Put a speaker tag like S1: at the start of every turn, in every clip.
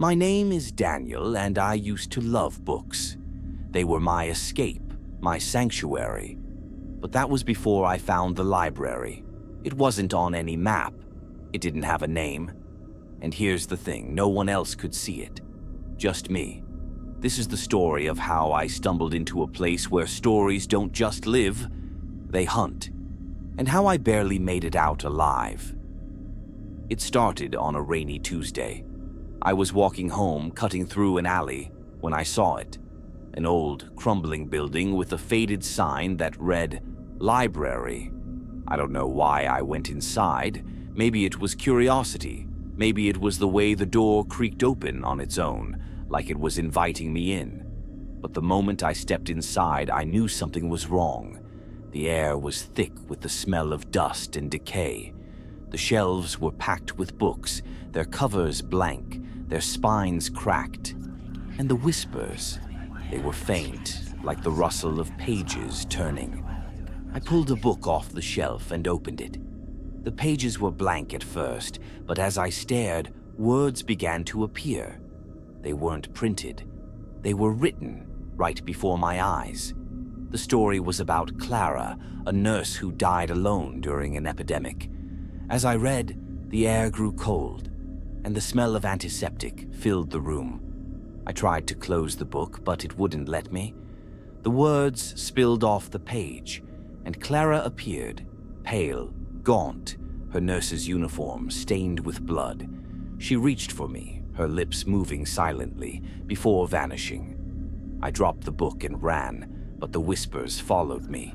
S1: My name is Daniel, and I used to love books. They were my escape, my sanctuary. But that was before I found the library. It wasn't on any map. It didn't have a name. And here's the thing, no one else could see it. Just me. This is the story of how I stumbled into a place where stories don't just live, they hunt. And how I barely made it out alive. It started on a rainy Tuesday. I was walking home, cutting through an alley, when I saw it. An old, crumbling building with a faded sign that read, "Library." I don't know why I went inside. Maybe it was curiosity. Maybe it was the way the door creaked open on its own, like it was inviting me in. But the moment I stepped inside, I knew something was wrong. The air was thick with the smell of dust and decay. The shelves were packed with books, their covers blank, their spines cracked. And the whispers, they were faint, like the rustle of pages turning. I pulled a book off the shelf and opened it. The pages were blank at first, but as I stared, words began to appear. They weren't printed. They were written right before my eyes. The story was about Clara, a nurse who died alone during an epidemic. As I read, the air grew cold, and the smell of antiseptic filled the room. I tried to close the book, but it wouldn't let me. The words spilled off the page, and Clara appeared, pale, gaunt, her nurse's uniform stained with blood. She reached for me, her lips moving silently, before vanishing. I dropped the book and ran, but the whispers followed me.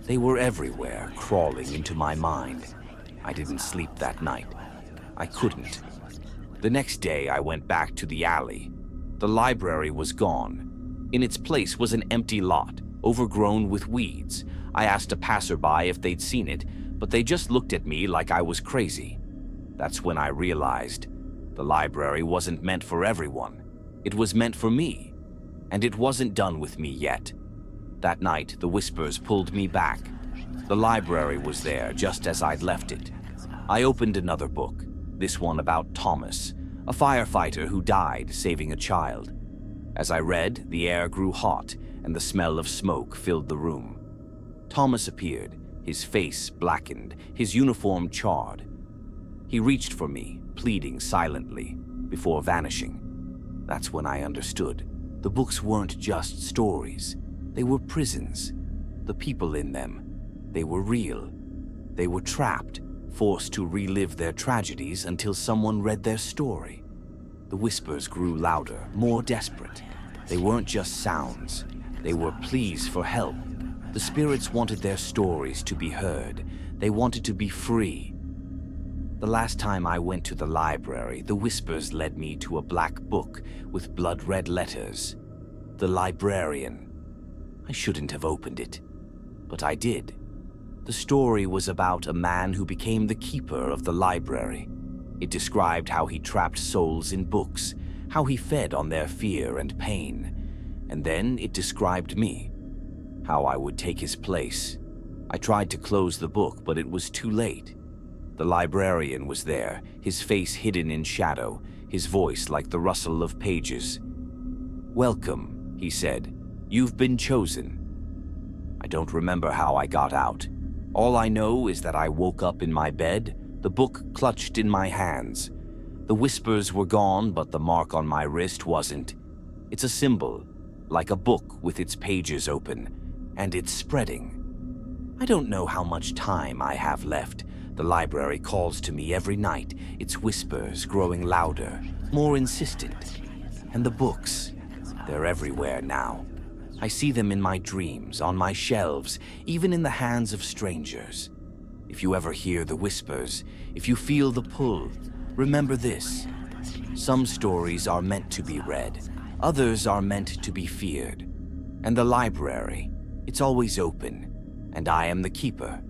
S1: They were everywhere, crawling into my mind. I didn't sleep that night. I couldn't. The next day, I went back to the alley. The library was gone. In its place was an empty lot, overgrown with weeds. I asked a passerby if they'd seen it, but they just looked at me like I was crazy. That's when I realized the library wasn't meant for everyone. It was meant for me, and it wasn't done with me yet. That night, the whispers pulled me back. The library was there, just as I'd left it. I opened another book, this one about Thomas, a firefighter who died saving a child. As I read, the air grew hot, and the smell of smoke filled the room. Thomas appeared, his face blackened, his uniform charred. He reached for me, pleading silently, before vanishing. That's when I understood. The books weren't just stories. They were prisons. The people in them, they were real. They were trapped, forced to relive their tragedies until someone read their story. The whispers grew louder, more desperate. They weren't just sounds. They were pleas for help. The spirits wanted their stories to be heard. They wanted to be free. The last time I went to the library, the whispers led me to a black book with blood-red letters. The Librarian. I shouldn't have opened it, but I did. The story was about a man who became the keeper of the library. It described how he trapped souls in books, how he fed on their fear and pain. And then it described me, how I would take his place. I tried to close the book, but it was too late. The librarian was there, his face hidden in shadow, his voice like the rustle of pages. "Welcome," he said. "You've been chosen." I don't remember how I got out. All I know is that I woke up in my bed, the book clutched in my hands. The whispers were gone, but the mark on my wrist wasn't. It's a symbol, like a book with its pages open, and it's spreading. I don't know how much time I have left. The library calls to me every night, its whispers growing louder, more insistent. And the books, they're everywhere now. I see them in my dreams, on my shelves, even in the hands of strangers. If you ever hear the whispers, if you feel the pull, remember this. Some stories are meant to be read, others are meant to be feared. And the library, it's always open, and I am the keeper.